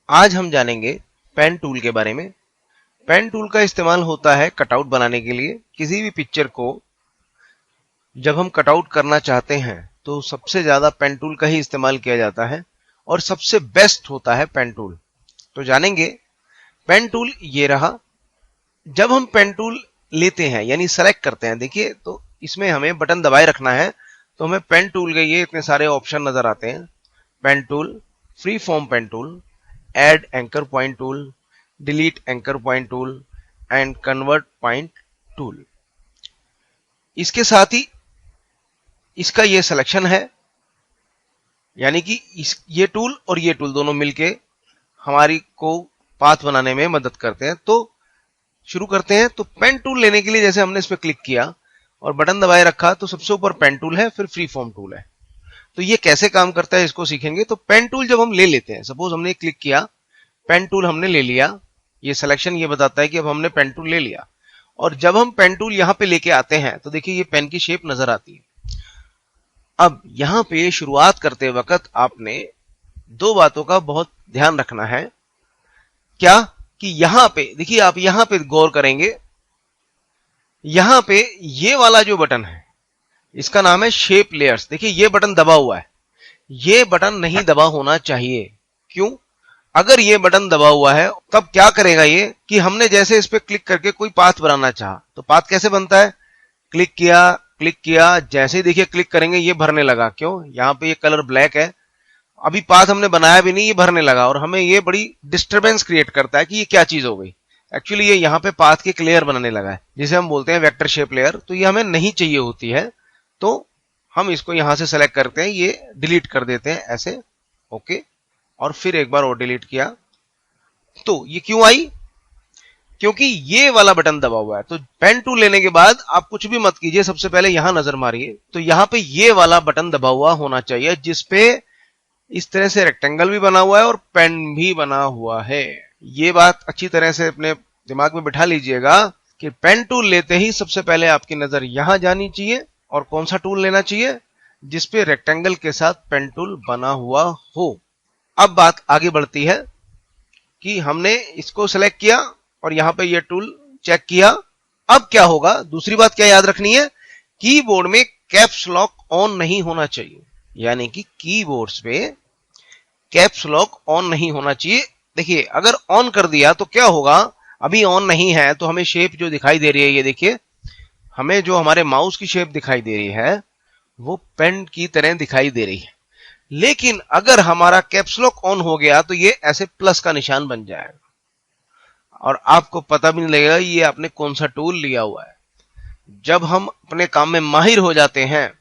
आज हम जानेंगे पेन टूल के बारे में। पेन टूल का इस्तेमाल होता है कटआउट बनाने के लिए। किसी भी पिक्चर को जब हम कटआउट करना चाहते हैं तो सबसे ज्यादा पेन टूल का ही इस्तेमाल किया जाता है और सबसे बेस्ट होता है पेन टूल। तो जानेंगे पेन टूल ये रहा। जब हम पेन टूल लेते हैं यानी सेलेक्ट करते हैं, देखिए तो इसमें हमें बटन दबाए रखना है तो हमें पेन टूल के ये इतने सारे ऑप्शन नजर आते हैं। Pen tool, free form pen tool, add anchor point tool, delete anchor point tool and convert point tool. इसके साथ ही इसका ये सिलेक्शन है, यानी कि ये टूल और ये टूल दोनों मिलके हमारी को पाथ बनाने में मदद करते हैं। तो शुरू करते हैं। तो पेन टूल लेने के लिए जैसे हमने इस पर क्लिक किया और बटन दबाए रखा तो सबसे ऊपर पेन टूल है, फिर फ्री फॉर्म टूल है। तो ये कैसे काम करता है इसको सीखेंगे। तो पेन टूल जब हम ले लेते हैं, सपोज हमने क्लिक किया, पेन टूल हमने ले लिया, ये सिलेक्शन ये बताता है कि अब हमने पेन टूल ले लिया। और जब हम पेन टूल यहां पे लेके आते हैं तो देखिए ये पेन की शेप नजर आती है। अब यहां पे शुरुआत करते वक्त आपने दो बातों का बहुत ध्यान रखना है। क्या कि यहां पे देखिए, आप यहां पे गौर करेंगे, यहां पे ये वाला जो बटन है इसका नाम है शेप लेयर्स। देखिए ये बटन दबा हुआ है, ये बटन नहीं दबा होना चाहिए। क्यों? अगर ये बटन दबा हुआ है तब क्या करेगा ये कि हमने जैसे इस पे क्लिक करके कोई पाथ बनाना चाहा तो पाथ कैसे बनता है, क्लिक किया, जैसे ही देखिए क्लिक करेंगे ये भरने लगा। क्यों? यहां पे ये कलर ब्लैक है, अभी पाथ हमने बनाया भी नहीं, ये भरने लगा और हमें ये बड़ी डिस्टरबेंस क्रिएट करता है कि ये क्या चीज हो गई। एक्चुअली ये यहाँ पे पाथ के लेयर बनाने लगा है जिसे हम बोलते हैं वेक्टर शेप लेयर। तो ये हमें नहीं चाहिए होती है, तो हम इसको यहां से सेलेक्ट करते हैं, ये डिलीट कर देते हैं ऐसे। ओके, और फिर एक बार और डिलीट किया। तो ये क्यों आई? क्योंकि ये वाला बटन दबा हुआ है। तो पेन टूल लेने के बाद आप कुछ भी मत कीजिए, सबसे पहले यहां नजर मारिए तो यहां पे ये वाला बटन दबा हुआ होना चाहिए जिसपे इस तरह से रेक्टेंगल भी बना हुआ है और पेन भी बना हुआ है। ये बात अच्छी तरह से अपने दिमाग में बिठा लीजिएगा कि पेन टूल लेते ही सबसे पहले आपकी नजर यहां जानी चाहिए और कौन सा टूल लेना चाहिए, जिसपे रेक्टेंगल के साथ पेन टूल बना हुआ हो। अब बात आगे बढ़ती है कि हमने इसको सेलेक्ट किया और यहां पे ये टूल चेक किया। अब क्या होगा, दूसरी बात क्या याद रखनी है, कीबोर्ड में कैप्स लॉक ऑन नहीं होना चाहिए, यानी कि कीबोर्ड्स पे कैप्स लॉक ऑन नहीं होना चाहिए। देखिए अगर ऑन कर दिया तो क्या होगा, अभी ऑन नहीं है तो हमें शेप जो दिखाई दे रही है, ये देखिए हमें जो हमारे माउस की शेप दिखाई दे रही है वो पेन की तरह दिखाई दे रही है। लेकिन अगर हमारा कैप्स लॉक ऑन हो गया तो ये ऐसे प्लस का निशान बन जाएगा और आपको पता भी नहीं लगेगा ये आपने कौन सा टूल लिया हुआ है। जब हम अपने काम में माहिर हो जाते हैं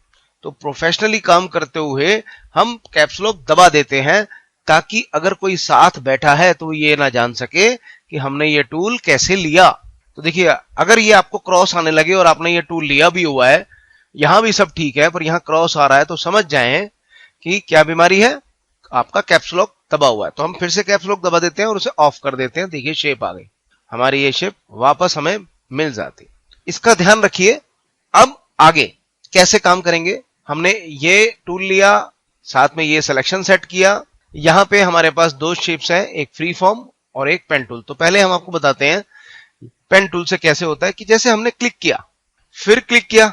तो प्रोफेशनली काम करते हुए हम कैप्स लॉक दबा देते हैं ताकि अगर कोई साथ बैठा है तो ये ना जान सके कि हमने ये टूल कैसे लिया। तो देखिए अगर ये आपको क्रॉस आने लगे और आपने ये टूल लिया भी हुआ है, यहां भी सब ठीक है पर यहां क्रॉस आ रहा है, तो समझ जाएं कि क्या बीमारी है, आपका कैप्स लॉक दबा हुआ है। तो हम फिर से कैप्स लॉक दबा देते हैं और उसे ऑफ कर देते हैं। देखिए शेप आ गई, हमारी ये शेप वापस हमें मिल जाती। इसका ध्यान रखिए। अब आगे कैसे काम करेंगे, हमने ये टूल लिया, साथ में ये सिलेक्शन सेट किया। यहां पे हमारे पास दो शेप्स हैं, एक फ्री फॉर्म और एक पेन टूल। तो पहले हम आपको बताते हैं पेन टूल से कैसे होता है कि जैसे हमने क्लिक किया, फिर क्लिक किया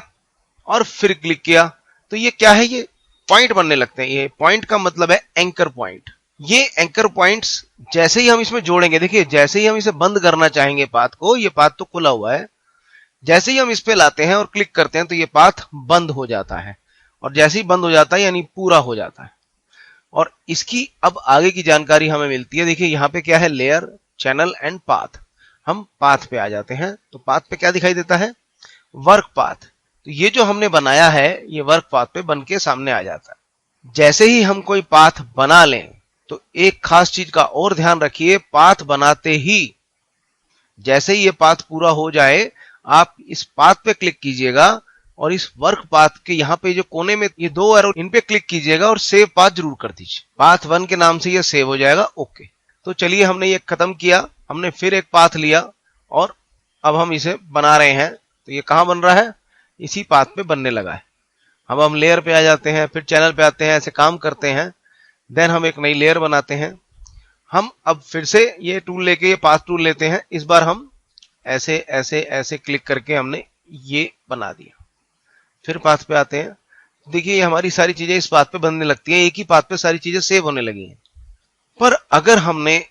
और फिर क्लिक किया तो ये क्या है, ये पॉइंट बनने लगते हैं। ये पॉइंट का मतलब है एंकर पॉइंट। ये एंकर पॉइंट्स जैसे ही हम इसमें जोड़ेंगे, देखिए जैसे ही हम इसे बंद करना चाहेंगे पाथ को, ये पाथ तो खुला हुआ है, जैसे ही हम इस पे लाते हैं और क्लिक करते हैं तो ये पाथ बंद हो जाता है और जैसे ही बंद हो जाता है यानी पूरा हो जाता है। और इसकी अब आगे की जानकारी हमें मिलती है। देखिए यहाँ पे क्या है, लेयर, चैनल एंड पाथ। हम पाथ पे आ जाते हैं तो पाथ पे क्या दिखाई देता है, वर्क पाथ। तो ये जो हमने बनाया है ये वर्क पाथ पे बन के सामने आ जाता है। जैसे ही हम कोई पाथ बना लें तो एक खास चीज का और ध्यान रखिए, पाथ बनाते ही जैसे ही ये पाथ पूरा हो जाए आप इस पाथ पे क्लिक कीजिएगा और इस वर्क पाथ के यहाँ पे जो कोने में ये दो एरो, इन पे क्लिक कीजिएगा और सेव पाथ जरूर कर दीजिए। पाथ 1 के नाम से ये सेव हो जाएगा। ओके, तो चलिए हमने ये खत्म किया, हमने फिर एक पाथ लिया और अब हम इसे बना रहे हैं। तो ये कहां बन रहा है, इसी पाथ पे बनने लगा है। अब हम लेयर पे आ जाते हैं, फिर चैनल पे आते हैं, ऐसे काम करते हैं। देन हम एक नई लेयर बनाते हैं। हम अब फिर से ये टूल लेके, ये पाथ टूल लेते हैं। इस बार हम ऐसे ऐसे ऐसे क्लिक करके हमने ये बना दिया। फिर पाथ पे आते हैं, देखिए हमारी सारी चीजें इस पाथ पे बनने लगती हैं, एक ही पाथ पे सारी चीजें सेव होने लगी हैं। पर अगर हमने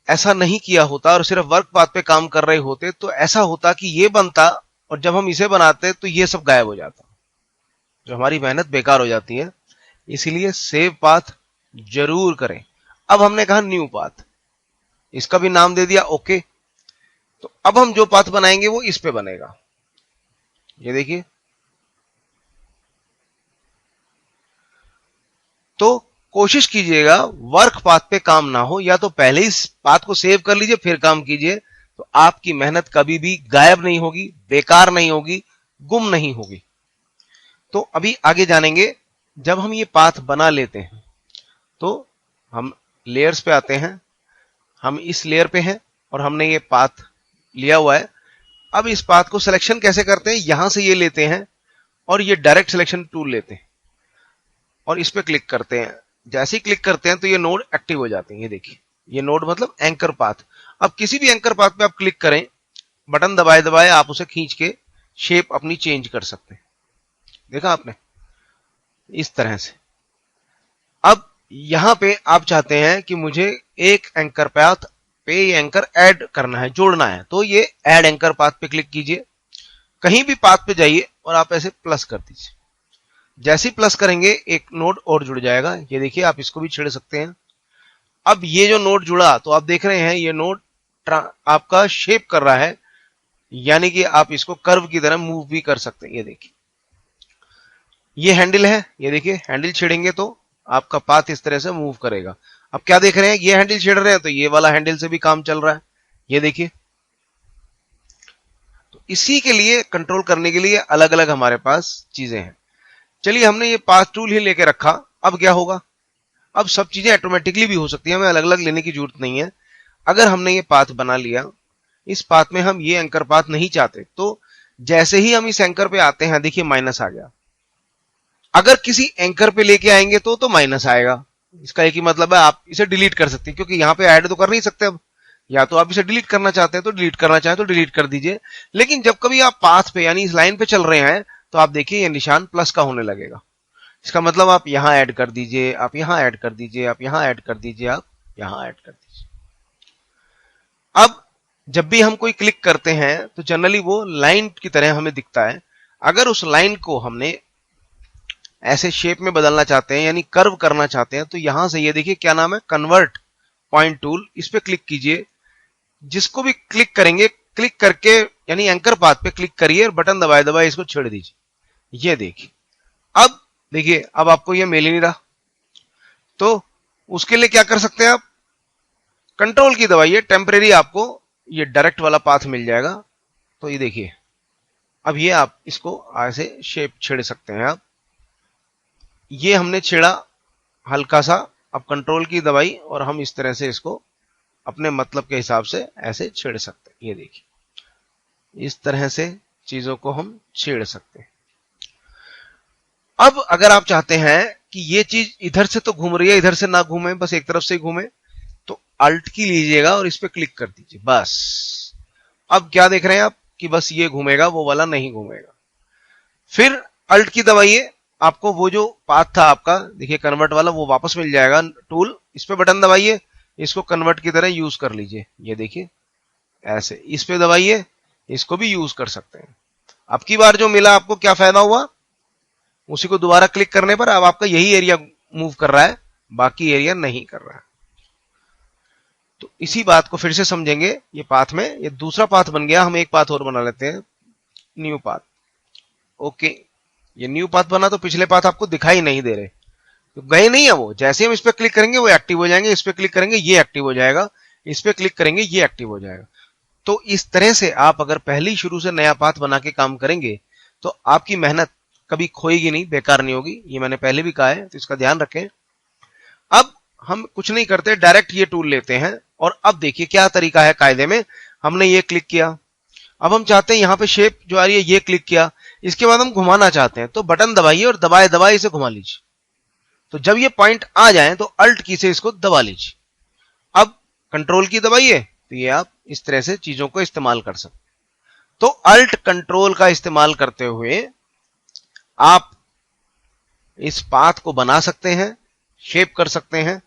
ऐसा नहीं किया होता और सिर्फ वर्क पाथ पे काम कर रहे होते तो ऐसा होता कि ये बनता और जब हम इसे बनाते तो ये सब गायब हो जाता, जो हमारी मेहनत बेकार हो जाती है। इसीलिए सेव पाथ जरूर करें। अब हमने कहा न्यू पाथ, इसका भी नाम दे दिया ओके। तो अब हम जो पाथ बनाएंगे वो इस पे बनेगा, ये देखिए। तो कोशिश कीजिएगा वर्क पाथ पे काम ना हो, या तो पहले ही पाथ को सेव कर लीजिए फिर काम कीजिए, तो आपकी मेहनत कभी भी गायब नहीं होगी, बेकार नहीं होगी, गुम नहीं होगी। तो अभी आगे जानेंगे। जब हम ये पाथ बना लेते हैं तो हम लेयर्स पे आते हैं, हम इस लेयर पे हैं और हमने ये पाथ लिया हुआ है। अब इस पाथ को सिलेक्शन कैसे करते हैं, यहां से ये लेते हैं और ये डायरेक्ट सिलेक्शन टूल लेते हैं और इस पे क्लिक करते हैं। जैसे ही क्लिक करते हैं तो ये नोड एक्टिव हो जाते हैं, ये देखिए। ये नोड मतलब एंकर पाथ। अब किसी भी एंकर पाथ पे आप क्लिक करें, बटन दबाए दबाए आप उसे खींच के शेप अपनी चेंज कर सकते हैं। देखा आपने, इस तरह से। अब यहां पे आप चाहते हैं कि मुझे एक एंकर पाथ पे एंकर ऐड करना है, जोड़ना है, तो ये ऐड एंकर पाथ पे क्लिक कीजिए। कहीं भी पाथ पे जाइए और आप ऐसे प्लस कर दीजिए। जैसे ही प्लस करेंगे एक नोड और जुड़ जाएगा, ये देखिए। आप इसको भी छेड़ सकते हैं। अब ये जो नोड जुड़ा तो आप देख रहे हैं ये नोड आपका शेप कर रहा है, यानी कि आप इसको कर्व की तरह मूव भी कर सकते हैं। ये देखिए, ये हैंडल है, ये देखिए। हैंडल छेड़ेंगे तो आपका पाथ इस तरह से मूव करेगा। अब क्या देख रहे हैं, ये हैंडल छेड़ रहे हैं तो ये वाला हैंडल से भी काम चल रहा है, ये देखिए। तो इसी के लिए कंट्रोल करने के लिए अलग अलग हमारे पास चीजें हैं। चलिए, हमने ये पाथ टूल ही लेके रखा। अब क्या होगा, अब सब चीजें ऑटोमेटिकली भी हो सकती है, हमें अलग अलग लेने की जरूरत नहीं है। अगर हमने ये पाथ बना लिया, इस पाथ में हम ये एंकर पाथ नहीं चाहते, तो जैसे ही हम इस एंकर पे आते हैं, देखिए माइनस आ गया। अगर किसी एंकर पे लेके आएंगे तो माइनस आएगा। इसका एक ही मतलब है, आप इसे डिलीट कर सकते हैं, क्योंकि यहां पे ऐड तो कर नहीं सकते। अब या तो आप इसे डिलीट करना चाहते हैं तो डिलीट करना चाहें तो डिलीट कर दीजिए। लेकिन जब कभी आप पाथ पे यानी इस लाइन पे चल रहे हैं तो आप देखिए ये निशान प्लस का होने लगेगा। इसका मतलब आप यहां ऐड कर दीजिए, आप यहां ऐड कर दीजिए, आप यहां ऐड कर दीजिए, आप यहां ऐड कर दीजिए। अब जब भी हम कोई क्लिक करते हैं तो जनरली वो लाइन की तरह हमें दिखता है। अगर उस लाइन को हमने ऐसे शेप में बदलना चाहते हैं, यानी कर्व करना चाहते हैं, तो यहां से ये देखिए क्या नाम है, कन्वर्ट पॉइंट टूल। इस पे क्लिक कीजिए। जिसको भी क्लिक करेंगे, क्लिक करके यानी एंकर पाथ पे क्लिक करिए और बटन दबाए दबाए इसको छेड़ दीजिए। ये देखिए, अब देखिए, अब आपको ये मिल ही नहीं रहा। तो उसके लिए क्या कर सकते हैं, आप कंट्रोल की दबाइए, टेम्परेरी आपको ये डायरेक्ट वाला पाथ मिल जाएगा। तो ये देखिए, अब ये आप इसको ऐसे शेप छेड़ सकते हैं। आप ये हमने छेड़ा हल्का सा, अब कंट्रोल की दबाई और हम इस तरह से इसको अपने मतलब के हिसाब से ऐसे छेड़ सकते हैं। ये देखिए, इस तरह से चीजों को हम छेड़ सकते हैं। अब अगर आप चाहते हैं कि ये चीज इधर से तो घूम रही है, इधर से ना घूमे, बस एक तरफ से ही घूमे, तो अल्ट की लीजिएगा और इस पे क्लिक कर दीजिए, बस। अब क्या देख रहे हैं आप कि बस ये घूमेगा, वो वाला नहीं घूमेगा। फिर अल्ट की दबाइए, आपको वो जो पाथ था आपका, देखिए कन्वर्ट वाला, वो वापस मिल जाएगा टूल। इस पे बटन दबाइए, इसको कन्वर्ट की तरह यूज कर लीजिए। ये देखिए ऐसे, इस पे दबाइए, इसको भी यूज कर सकते हैं। अब की बार जो मिला आपको, क्या फायदा हुआ, उसी को दोबारा क्लिक करने पर अब आपका यही एरिया मूव कर रहा है, बाकी एरिया नहीं कर रहा है। तो इसी बात को फिर से समझेंगे। ये पाथ में ये दूसरा पाथ बन गया, हम एक पाथ और बना लेते हैं, न्यू पाथ। ओके, ये न्यू पाथ बना तो पिछले पाथ आपको दिखाई नहीं दे रहे, तो गए नहीं है वो। जैसे हम इस पे क्लिक करेंगे वो एक्टिव हो जाएंगे, इस पे क्लिक करेंगे ये एक्टिव हो जाएगा, इस पे क्लिक करेंगे ये एक्टिव हो जाएगा। तो इस तरह से आप अगर पहले ही शुरू से नया पाथ बना के काम करेंगे तो आपकी मेहनत कभी खोएगी नहीं, बेकार नहीं होगी। ये मैंने पहले भी कहा है, तो इसका ध्यान रखें। अब हम कुछ नहीं करते, डायरेक्ट ये टूल लेते हैं और अब देखिए क्या तरीका है कायदे में। हमने ये क्लिक किया, अब हम चाहते हैं यहां पे शेप जो आ रही है ये क्लिक किया, इसके बाद हम घुमाना चाहते हैं तो बटन दबाइए और दबाए दबाए इसे घुमा लीजिए। तो जब ये पॉइंट आ जाए तो अल्ट की से इसको दबा लीजिए। अब कंट्रोल की दबाइए तो ये आप इस तरह से चीजों को इस्तेमाल कर सकते। तो अल्ट कंट्रोल का इस्तेमाल करते हुए आप इस पाथ को बना सकते हैं, शेप कर सकते हैं।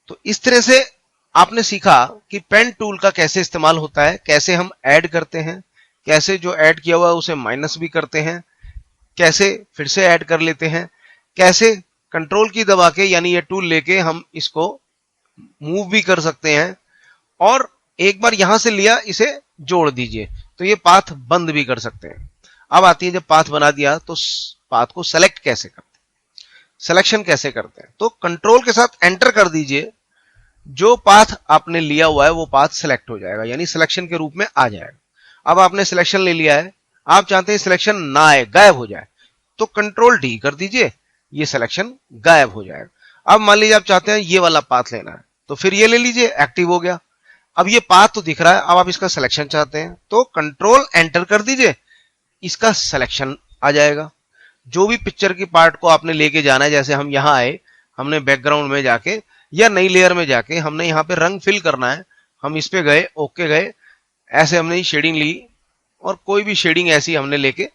तो इस तरह से आपने सीखा कि पेन टूल का कैसे इस्तेमाल होता है, कैसे हम ऐड करते हैं, कैसे जो ऐड किया हुआ है उसे माइनस भी करते हैं, कैसे फिर से ऐड कर लेते हैं, कैसे कंट्रोल की दबा के यानी ये टूल लेके हम इसको मूव भी कर सकते हैं, और एक बार यहां से लिया इसे जोड़ दीजिए तो ये पाथ बंद भी कर सकते हैं। अब आती है जब पाथ बना दिया तो पाथ को सेलेक्ट कैसे करते हैं, सिलेक्शन कैसे करते हैं। तो कंट्रोल के साथ एंटर कर दीजिए, जो पाथ आपने लिया हुआ है वो पाथ सिलेक्ट हो जाएगा, यानी सिलेक्शन के रूप में आ जाएगा। अब आपने सिलेक्शन ले लिया है, आप चाहते हैं सिलेक्शन ना आए, गायब हो जाए, तो कंट्रोल डी कर दीजिए, ये सिलेक्शन गायब हो जाएगा। अब मान लीजिए आप चाहते हैं ये वाला पाथ लेना है, तो फिर ये ले लीजिए, एक्टिव हो गया। अब ये पाथ तो दिख रहा है, अब आप इसका सिलेक्शन चाहते हैं तो कंट्रोल एंटर कर दीजिए, इसका सिलेक्शन आ जाएगा। जो भी पिक्चर की पार्ट को आपने लेके जाना है, जैसे हम यहां आए, हमने बैकग्राउंड में जाके या नई लेयर में जाके हमने यहां पे रंग फिल करना है, हम इस पे गए, ओके गए, ऐसे हमने शेडिंग ली और कोई भी शेडिंग ऐसी हमने लेके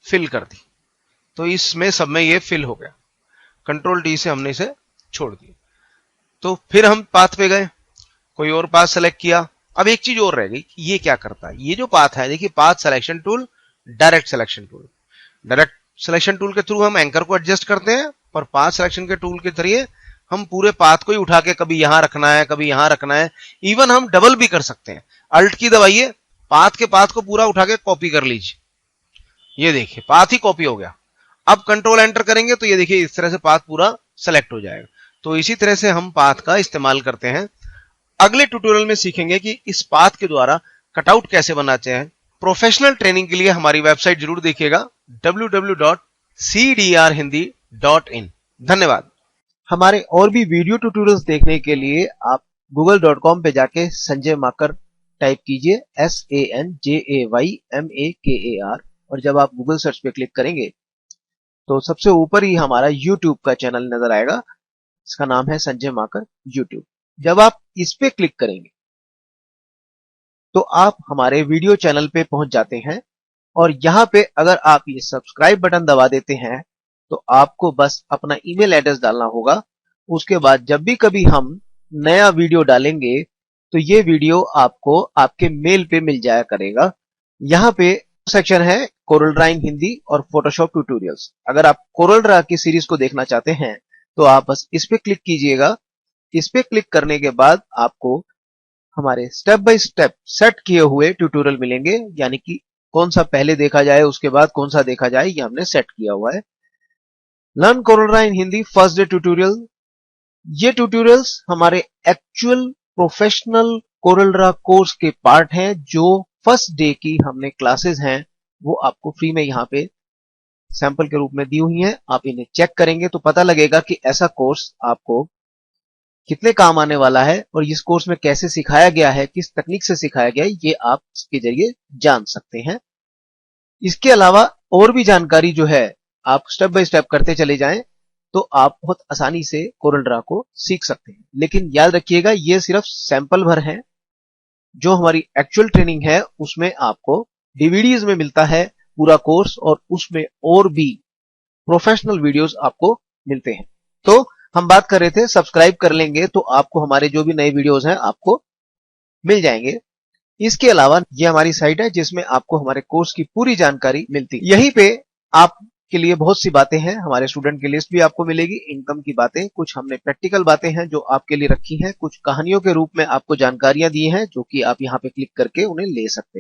फिल कर दी, तो इसमें सब में ये फिल हो गया। कंट्रोल डी से हमने इसे छोड़ दिया। तो फिर हम पाथ पे गए, कोई और पाथ सेलेक्ट किया। अब एक चीज और रह गई, ये क्या करता है, ये जो पाथ है देखिए, path selection tool, direct selection tool. Direct selection tool के थ्रू हम एंकर को एडजस्ट करते हैं, पर पाथ सिलेक्शन के टूल के जरिए हम पूरे पाथ को ही उठा के कभी यहां रखना है, कभी यहां रखना है, इवन हम डबल भी कर सकते हैं। अल्ट की दबाइए, पाथ के पाथ को पूरा उठा के कॉपी कर लीजिए, ये देखिए पाथ ही कॉपी हो गया। अब कंट्रोल एंटर करेंगे तो ये देखिए इस तरह से पाथ पूरा सेलेक्ट हो जाएगा। तो इसी तरह से हम पाथ का इस्तेमाल करते हैं। अगले ट्यूटोरियल में सीखेंगे कि इस पाथ के द्वारा कटआउट कैसे बनाते हैं। प्रोफेशनल ट्रेनिंग के लिए हमारी वेबसाइट जरूर देखिएगा, www.cdrhindi.in। धन्यवाद। हमारे और भी वीडियो ट्यूटोरियल्स देखने के लिए आप google.com पे जाके संजय माकर टाइप कीजिए, SANJAYMAKAR, और जब आप गूगल सर्च पे क्लिक करेंगे तो सबसे ऊपर ही हमारा YouTube का चैनल नजर आएगा, इसका नाम है संजय माकर YouTube। जब आप इस पे क्लिक करेंगे तो आप हमारे वीडियो चैनल पे पहुंच जाते हैं, और यहां पे अगर आप ये सब्सक्राइब बटन दबा देते हैं तो आपको बस अपना ईमेल एड्रेस डालना होगा। उसके बाद जब भी कभी हम नया वीडियो डालेंगे तो ये वीडियो आपको आपके मेल पे मिल जाया करेगा। यहाँ पे सेक्शन है कोरल ड्रा इन हिंदी और फोटोशॉप ट्यूटोरियल्स। अगर आप कोरल ड्रा की सीरीज को देखना चाहते हैं तो आप बस इस पे क्लिक कीजिएगा। इस पे क्लिक करने के बाद आपको हमारे स्टेप बाय स्टेप सेट किए हुए ट्यूटोरियल मिलेंगे, यानी कि कौन सा पहले देखा जाए, उसके बाद कौन सा देखा जाए, ये हमने सेट किया हुआ है। लर्न कोरल ड्रा इन हिंदी फर्स्ट डे ट्यूटोरियल, ये ट्यूटोरियल्स हमारे actual professional Corel Draw course के पार्ट हैं। जो फर्स्ट डे की हमने क्लासेस हैं वो आपको फ्री में यहाँ पे सैंपल के रूप में दी हुई हैं। आप इन्हें चेक करेंगे तो पता लगेगा कि ऐसा कोर्स आपको कितने काम आने वाला है, और इस कोर्स में कैसे सिखाया गया है, किस तकनीक से सिखाया गया है, ये आप इसके जरिए जान सकते हैं। इसके अलावा और भी जानकारी जो है आप स्टेप बाय स्टेप करते चले जाएं तो आप बहुत आसानी से कोरल ड्रा को सीख सकते हैं। लेकिन याद रखिएगा ये सिर्फ सैंपल भर है, जो हमारी एक्चुअल ट्रेनिंग है उसमें आपको डीवीडीज में मिलता है पूरा कोर्स, और उसमें और भी प्रोफेशनल वीडियोस आपको मिलते हैं। तो हम बात कर रहे थे, सब्सक्राइब कर लेंगे तो आपको हमारे जो भी नए वीडियोस हैं आपको मिल जाएंगे। इसके अलावा ये हमारी साइट है जिसमें आपको हमारे कोर्स की पूरी जानकारी मिलती है। यहीं पे आपके लिए बहुत सी बातें हैं, हमारे स्टूडेंट की लिस्ट भी आपको मिलेगी, इनकम की बातें, कुछ हमने प्रैक्टिकल बातें हैं जो आपके लिए रखी हैं, कुछ कहानियों के रूप में आपको जानकारियां दी हैं जो कि आप यहाँ पे क्लिक करके उन्हें ले सकते हैं।